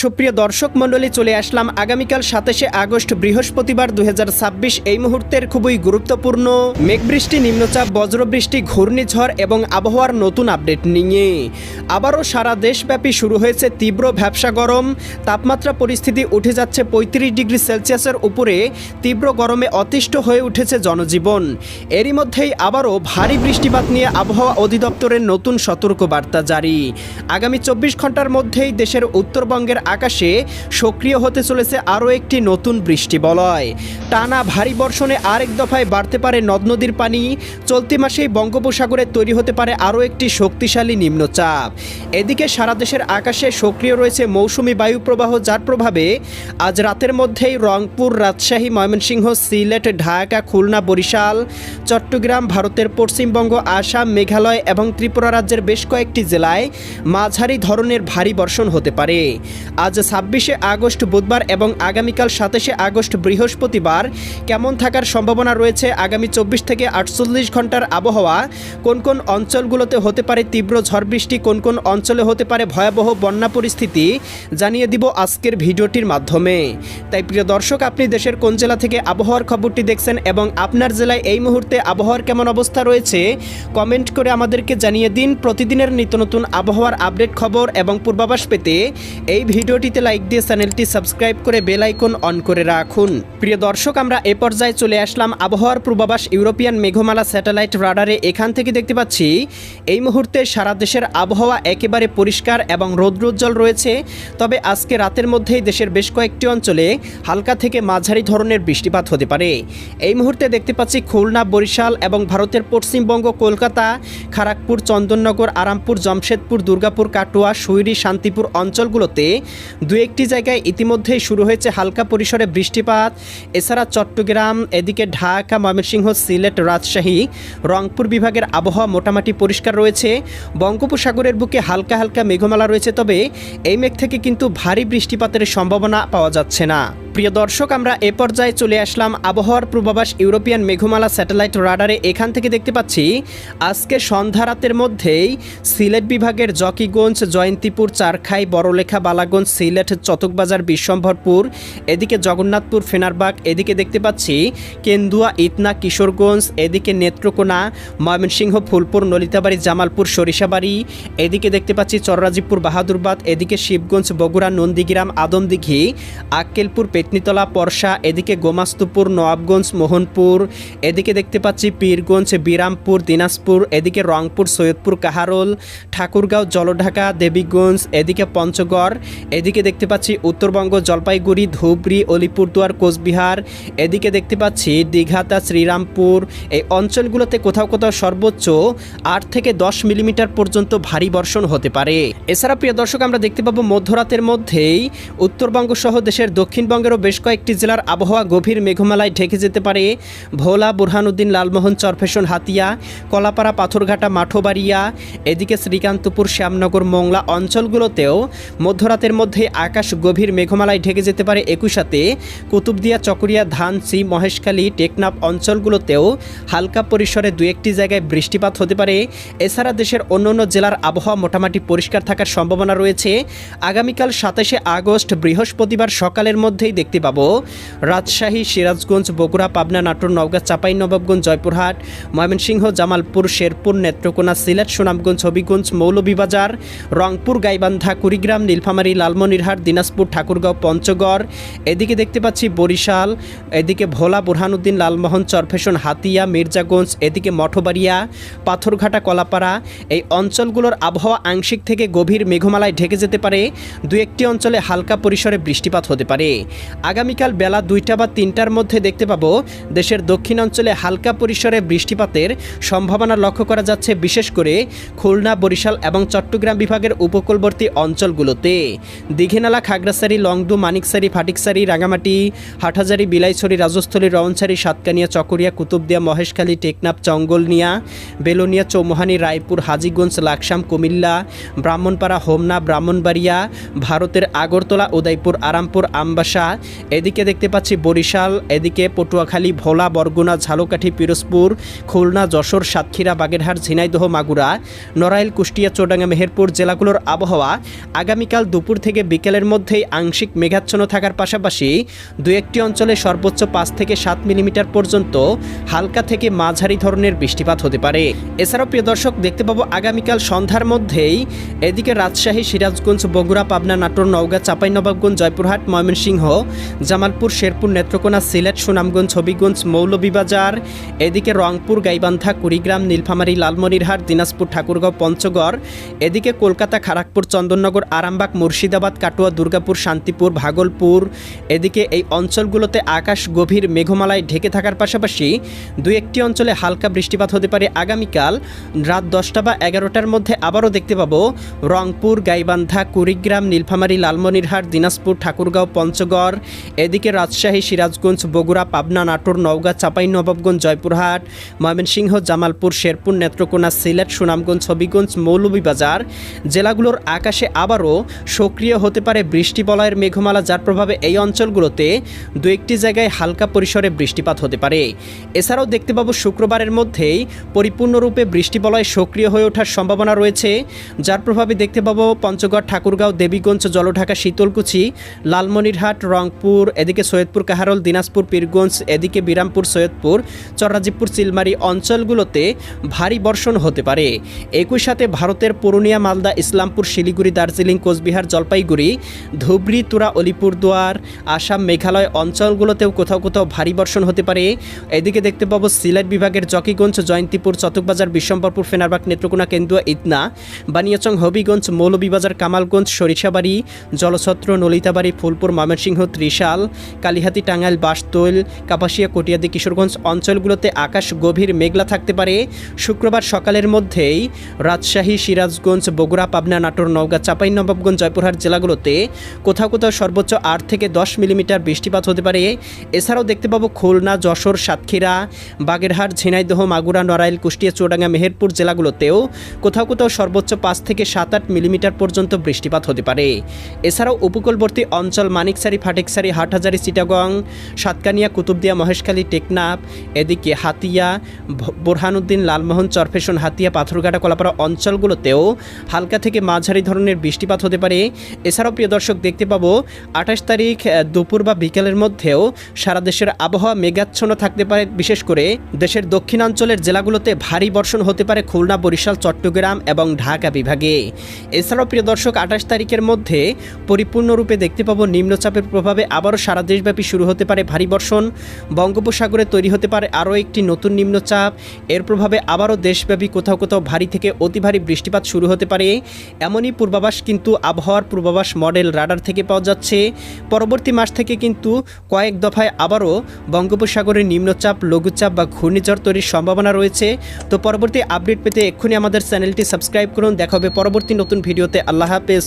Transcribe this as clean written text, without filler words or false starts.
সুপ্রিয় দর্শক মণ্ডলী, চলে আসলাম আগামীকাল 27শে আগস্ট বৃহস্পতিবার 2026 এই মুহূর্তের খুবই গুরুত্বপূর্ণ মেঘবৃষ্টি, নিম্নচাপ, বজ্রবৃষ্টি, ঘূর্ণিঝড় এবং আবহাওয়ার নতুন আপডেট নিয়ে। আবারও সারা দেশব্যাপী শুরু হয়েছে তীব্র ভ্যাপসা গরম। তাপমাত্রা পরিস্থিতি উঠে যাচ্ছে 35 ডিগ্রি সেলসিয়াসের উপরে। তীব্র গরমে অতিষ্ঠ হয়ে উঠেছে জনজীবন। এরই মধ্যেই আবারও ভারী বৃষ্টিপাত নিয়ে আবহাওয়া অধিদপ্তরের নতুন সতর্কবার্তা জারি। আগামী 24 ঘন্টার মধ্যেই দেশের উত্তরবঙ্গের আকাশে সক্রিয় হতে চলেছে আরও একটি নতুন বৃষ্টিবলয়। টানা ভারী বর্ষণে আরেক দফায় বাড়তে পারে নদ নদীর পানি। চলতি মাসেই বঙ্গোপসাগরে তৈরি হতে পারে আরও একটি শক্তিশালী নিম্নচাপ। এদিকে সারা দেশের আকাশে সক্রিয় রয়েছে মৌসুমি বায়ু প্রবাহ, যার প্রভাবে আজ রাতের মধ্যেই রংপুর, রাজশাহী, ময়মনসিংহ, সিলেট, ঢাকা, খুলনা, বরিশাল, চট্টগ্রাম, ভারতের পশ্চিমবঙ্গ, আসাম, মেঘালয় এবং ত্রিপুরা রাজ্যের বেশ কয়েকটি জেলায় মাঝারি ধরনের ভারী বর্ষণ হতে পারে। আজ 26শে আগস্ট বুধবার এবং আগামীকাল 27শে আগস্ট বৃহস্পতিবার কেমন থাকার সম্ভাবনা রয়েছে, আগামী 24 থেকে 48 ঘন্টার আবহাওয়া, কোন কোন অঞ্চলগুলোতে হতে পারে তীব্র ঝড় বৃষ্টি, কোন কোন অঞ্চলে হতে পারে ভয়াবহ বন্যা পরিস্থিতি, জানিয়ে দিব আজকের ভিডিওটির মাধ্যমে। তাই প্রিয় দর্শক, আপনি দেশের কোন জেলা থেকে আবহাওয়ার খবরটি দেখছেন এবং আপনার জেলায় এই মুহূর্তে আবহাওয়ার কেমন অবস্থা রয়েছে, কমেন্ট করে আমাদেরকে জানিয়ে দিন। প্রতিদিনের নিত্য নতুন আবহাওয়ার আপডেট খবর এবং পূর্বাভাস পেতে এই ভিডিওটিতে লাইক দিয়ে চ্যানেলটি সাবস্ক্রাইব করে বেল আইকন অন করে রাখুন। প্রিয় দর্শক, আমরা এ পর্যায়ে চলে আসলাম আবহাওয়ার পূর্বাভাস ইউরোপিয়ান মেঘমালা স্যাটেলাইট রাডারে। এখান থেকে দেখতে পাচ্ছি এই মুহূর্তে সারা দেশের আবহাওয়া একেবারে পরিষ্কার এবং রৌদ্রোজ্জ্বল রয়েছে। তবে আজকে রাতের মধ্যেই দেশের বেশ কয়েকটি অঞ্চলে হালকা থেকে মাঝারি ধরনের বৃষ্টিপাত হতে পারে। এই মুহূর্তে দেখতে পাচ্ছি খুলনা, বরিশাল এবং ভারতের পশ্চিমবঙ্গ, কলকাতা, খড়গপুর, চন্দননগর, আরামপুর, জামশেদপুর, দুর্গাপুর, কাটোয়া, সুইরি, শান্তিপুর অঞ্চলগুলোতে দু একটি জায়গায় ইতিমধ্যেই শুরু হয়েছে হালকা পরিসরে বৃষ্টিপাত। এছাড়া চট্টগ্রাম, এদিকে ঢাকা, ময়মনসিংহ, সিলেট, রাজশাহী, রংপুর বিভাগের আবহাওয়া মোটামুটি পরিষ্কার রয়েছে। বঙ্গোপসাগরের বুকে হালকা হালকা মেঘমালা রয়েছে, তবে এই মেঘ থেকে কিন্তু ভারী বৃষ্টিপাতের সম্ভাবনা পাওয়া যাচ্ছে না। প্রিয় দর্শক, আমরা এ পর্যায়ে চলে আসলাম আবহাওয়ার পূর্বাভাস ইউরোপিয়ান মেঘমালা স্যাটেলাইট রাডারে। এখান থেকে দেখতে পাচ্ছি আজকে সন্ধ্যা রাতের মধ্যেই সিলেট বিভাগের জকিগঞ্জ, জয়ন্তীপুর, চারখাই, বড়লেখা, বালাগঞ্জ, সিলেট, চতকবাজার, বিশ্বম্ভরপুর, এদিকে জগন্নাথপুর, ফেনারবাগ, এদিকে দেখতে পাচ্ছি কেন্দুয়া, ইতনা, কিশোরগঞ্জ, এদিকে নেত্রকোনা, ময়মনসিংহ, ফুলপুর, নলিতাবাড়ি, জামালপুর, সরিষাবাড়ি, এদিকে দেখতে পাচ্ছি চররাজীবপুর, বাহাদুরবাদ, এদিকে শিবগঞ্জ, বগুড়া, নন্দীগ্রাম, আদমদিঘি, আক্কেলপুর, পেটনিতলা, পরশা, এদিকে গোমাস্তুপুর, নবাবগঞ্জ, মোহনপুর, এদিকে দেখতে পাচ্ছি পীরগঞ্জ, বিরামপুর, দিনাজপুর, এদিকে রংপুর, সৈয়দপুর, কাহারোল, ঠাকুরগাঁও, জলঢাকা, দেবীগঞ্জ, এদিকে পঞ্চগড়, এদিকে দেখতে পাচ্ছি উত্তরবঙ্গ, জলপাইগুড়ি, ধুবড়ি, অলিপুরদুয়ার, কোচবিহার, এদিকে দেখতে পাচ্ছি দীঘাতা, শ্রীরামপুর। এই অঞ্চলগুলোতে কোথাও কোথাও সর্বোচ্চ 8 থেকে 10 মিলিমিটার পর্যন্ত ভারী বর্ষণ হতে পারে। এছাড়া প্রিয় দর্শক, আমরা দেখতে পাবো মধ্যরাতের মধ্যেই উত্তরবঙ্গ সহ দেশের দক্ষিণবঙ্গেরও বেশ কয়েকটি জেলার আবহাওয়া গভীর মেঘমালায় ঢেকে যেতে পারে। ভোলা, বুরহানুদ্দিন, লালমোহন, চরফেশন, হাতিয়া, কলাপাড়া, পাথরঘাটা, মাঠবাড়িয়া, এদিকে শ্রীকান্তপুর, শ্যামনগর, মোংলা অঞ্চলগুলোতেও মধ্যরাতের মধ্যে আকাশ গভীর মেঘমালায় ঢেকে যেতে পারে। একই সাথে কুতুবদিয়া, চকরিয়া, ধানসি, মহেশখালী, টেকনাফ অঞ্চলগুলোতেও হালকা পরিসরে দু একটি জায়গায় বৃষ্টিপাত হতে পারে। এছাড়া দেশের অন্যান্য জেলার আবহাওয়া মোটামুটি পরিষ্কার থাকার সম্ভাবনা রয়েছে। আগামীকাল 27শে আগস্ট বৃহস্পতিবার সকালের মধ্যেই দেখতে পাবো রাজশাহী, সিরাজগঞ্জ, বগুড়া, পাবনা, নাটোর, নওগাঁ, চাঁপাইনবাবগঞ্জ, জয়পুরহাট, ময়মনসিংহ, জামালপুর, শেরপুর, নেত্রকোনা, সিলেট, সুনামগঞ্জ, হবিগঞ্জ, মৌলভীবাজার, রংপুর, গাইবান্ধা, কুড়িগ্রাম, নীলফামারী, লালমনিরহাট, দিনাজপুর, ঠাকুরগাঁও, পঞ্চগড়, এদিকে দেখতে পাচ্ছি বরিশাল, এদিকে ভোলা, বুরহানুদ্দিন, লালমোহন, চরফেশন, হাতিয়া, মির্জাগঞ্জ, এদিকে মঠবাড়িয়া, পাথরঘাটা, কলাপাড়া এই অঞ্চলগুলোর আবহাওয়া আংশিক থেকে গভীর মেঘমালায় ঢেকে যেতে পারে। দু একটি অঞ্চলে হালকা পরিসরে বৃষ্টিপাত হতে পারে। আগামীকাল বেলা 2টা বা 3টার মধ্যে দেখতে পাবো দেশের দক্ষিণ অঞ্চলে হালকা পরিসরে বৃষ্টিপাতের সম্ভাবনা লক্ষ্য করা যাচ্ছে, বিশেষ করে খুলনা, বরিশাল এবং চট্টগ্রাম বিভাগের উপকূলবর্তী অঞ্চলগুলোতে। দীঘিনালা, খাগড়াছড়ি, লংদু, মানিকছড়ি, ফাটিকছড়ি, রাঙামাটি, হাটহাজারি, বিলাইছড়ি, রাজস্থলী, রওনছড়ি, সাতকানিয়া, চকরিয়া, কুতুবদিয়া, মহেশখালী, টেকনাফ, চঙ্গলনিয়া, বেলোনিয়া, চৌমুহানি, রায়পুর, হাজীগঞ্জ, লাকসাম, কুমিল্লা, ব্রাহ্মণপাড়া, হোমনা, ব্রাহ্মণবাড়িয়া, ভারতের আগরতলা, উদয়পুর, আরামপুর, আমবাসা, এদিকে দেখতে পাচ্ছি বরিশাল, এদিকে পটুয়াখালী, ভোলা, বরগুনা, ঝালকাঠি, পিরোজপুর, খুলনা, যশোর, সাতক্ষীরা, বাগেরহাট, ঝিনাইদহ, মাগুরা, নড়াইল, কুষ্টিয়া, চুয়াডাঙ্গা, মেহেরপুর জেলাগুলোর আবহাওয়া আগামীকাল দুপুর থেকে বিকেলের মধ্যেই আংশিক মেঘাচ্ছন্ন থাকার পাশাপাশি দু একটি অঞ্চলে সর্বোচ্চ 5 থেকে 7 মিলিমিটার পর্যন্ত হালকা থেকে মাঝারি ধরনের বৃষ্টিপাত হতে পারে। এছাড়াও প্রিয় দর্শক দেখতে পাবো আগামীকাল সন্ধ্যার মধ্যেই এদিকে রাজশাহী, সিরাজগঞ্জ, বগুড়া, পাবনা, নাটোর, নওগাঁ, চাঁপাইনবাবগঞ্জ, জয়পুরহাট, ময়মনসিংহ, জামালপুর, শেরপুর, নেত্রকোনা, সিলেট, সুনামগঞ্জ, হবিগঞ্জ, মৌলভীবাজার, এদিকে রংপুর, গাইবান্ধা, কুড়িগ্রাম, নীলফামারী, লালমনিরহাট, দিনাজপুর, ঠাকুরগাঁও, পঞ্চগড়, এদিকে কলকাতা, খড়গপুর, চন্দননগর, আরামবাগ, মুর্শিদাবাদ, কাটোয়া, দুর্গাপুর, শান্তিপুর, ভাগলপুর, এদিকে এই অঞ্চলগুলোতে আকাশ গভীর মেঘমালায় ঢেকে থাকার পাশাপাশি দুই একটি অঞ্চলে হালকা বৃষ্টিপাত হতে পারে। আগামীকাল রাত 10টা বা 11টার মধ্যে আবারও দেখতে পাবো রংপুর, গাইবান্ধা, কুড়িগ্রাম, নীলফামারী, লালমনিরহাট, দিনাজপুর, ঠাকুরগাঁও, পঞ্চগড়, এদিকে রাজশাহী, সিরাজগঞ্জ, বগুড়া, পাবনা, নাটোর, নওগাঁ, চাঁপাইনবাবগঞ্জ, জয়পুরহাট, ময়মনসিংহ, জামালপুর, শেরপুর, নেত্রকোনা, সিলেট, সুনামগঞ্জ, হবিগঞ্জ, মৌলভীবাজার জেলাগুলোর আকাশে আবারও সক্রিয় হতে পারে বৃষ্টি বলয়ের মেঘমালা, যার প্রভাবে এই অঞ্চলগুলোতে দু একটি জায়গায় হালকা পরিসরে বৃষ্টিপাত হতে পারে। এছাড়াও দেখতে পাবো শুক্রবারের মধ্যেই পরিপূর্ণরূপে বৃষ্টি বলয় সক্রিয় হয়ে ওঠার সম্ভাবনা রয়েছে, যার প্রভাবে দেখতে পাবো পঞ্চগড়, ঠাকুরগাঁও, দেবীগঞ্জ, জলঢাকা, শীতলকুচি, লালমনিরহাট, রংপুর, এদিকে সৈয়দপুর, কাহারোল, দিনাজপুর, পীরগঞ্জ, এদিকে বিরামপুর, সৈয়দপুর, চররাজীবপুর, চিলমারি অঞ্চলগুলোতে ভারী বর্ষণ হতে পারে। একই সাথে ভারতের পুরুলিয়া, মালদা, ইসলামপুর, শিলিগুড়ি, দার্জিলিং, কোচবিহার, জলপাইগুড়ি, ধুবড়ী, তুরা, আলিপুরদুয়ার, আসাম, মেঘালয় অঞ্চলগুলোতেও কোথাও কোথাও ভারী বর্ষণ হতে পারে। এদিকে দেখতে পাবো সিলেট বিভাগের জকিগঞ্জ, জয়ন্তীপুর, চটকবাজার, বিশ্বম্বরপুর, ফেনারবাগ, নেত্রকোনা, কেন্দুয়া, ইতনা, বানিয়াচং, হবিগঞ্জ, মৌলভীবাজার, কামালগঞ্জ, সরিষাবাড়ি, জলছত্র, নলিতাবাড়ি, ফুলপুর, ময়মনসিংহ, ত্রিশাল, কালিহাতী, টাঙ্গাইল, বাসতৈল, কাপাসিয়া, কটিয়াদি, কিশোরগঞ্জ অঞ্চলগুলোতে আকাশ গভীর মেঘলা থাকতে পারে। শুক্রবার সকালের মধ্যেই রাজশাহী, সিরাজগঞ্জ, বগুড়া, পাবনা, নাটোর, নওগাঁ, চাঁপাইনবাবগঞ্জ, জয়পুরহাট জেলাগুলোতে কোথাও কোথাও সর্বোচ্চ 8 থেকে 10 মিলিমিটার বৃষ্টিপাত হতে পারে। এছাড়াও দেখতে পাবো খুলনা, যশোর, সাতক্ষীরা, বাগেরহাট, ঝিনাইদহ, মাগুরা, নড়াইল, কুষ্টিয়া, চুয়াডাঙ্গা, মেহেরপুর জেলাগুলোতেও কোথাও কোথাও সর্বোচ্চ 5 থেকে 7-8 মিলিমিটার পর্যন্ত বৃষ্টিপাত হতে পারে। এছাড়াও উপকূলবর্তী অঞ্চল মানিকসারি, ফাটেকসারি, হাটহাজারি, চিটাগং, সাতকানিয়া, কুতুবদিয়া, মহেশখালী, টেকনাফ, এদিকে হাতিয়া, বোরহানুদ্দিন, লালমোহন, চরফেশন, হাতিয়া, পাথরঘাটা, কলাপাড়া অঞ্চলগুলোতেও হালকা থেকে মাঝারি ধরনের বৃষ্টিপাত হতে পারে। এছাড়াও প্রিয় দর্শক দেখতে পাবো 28 তারিখ দুপুর বা বিকেলের মধ্যেও সারা দেশের আবহাওয়া মেঘাচ্ছন্ন থাকতে পারে। বিশেষ করে দেশের দক্ষিণাঞ্চলের জেলাগুলোতে ভারী বর্ষণ হতে পারে খুলনা, বরিশাল, চট্টগ্রাম এবং ঢাকা বিভাগে। এছাড়াও প্রিয় দর্শক 28 তারিখের মধ্যে পরিপূর্ণরূপে দেখতে পাবো নিম্নচাপের প্রভাবে আবারও সারা দেশব্যাপী শুরু হতে পারে ভারী বর্ষণ। বঙ্গোপসাগরে তৈরি হতে পারে আরও একটি নতুন নিম্নচাপ, এর প্রভাবে আবারও দেশব্যাপী কোথাও কোথাও ভারী থেকে অতি ভারী বৃষ্টিপাত শুরু হতে পারে। এমনই পূর্বাভাস কিন্তু আবহাওয়ার পূর্বাভাস মডেল রাডার থেকে পাওয়া যাচ্ছে। পরবর্তী মাস থেকে কিন্তু কয়েক দফায় আবারও বঙ্গোপসাগরের নিম্নচাপ, লঘুচাপ বা ঘূর্ণিঝড় তৈরির সম্ভাবনা রয়েছে। তো পরবর্তী আপডেট পেতে এক্ষুনি আমাদের চ্যানেলটি সাবস্ক্রাইব করুন। দেখা হবে পরবর্তী নতুন ভিডিওতে। আল্লাহ হাফেজ।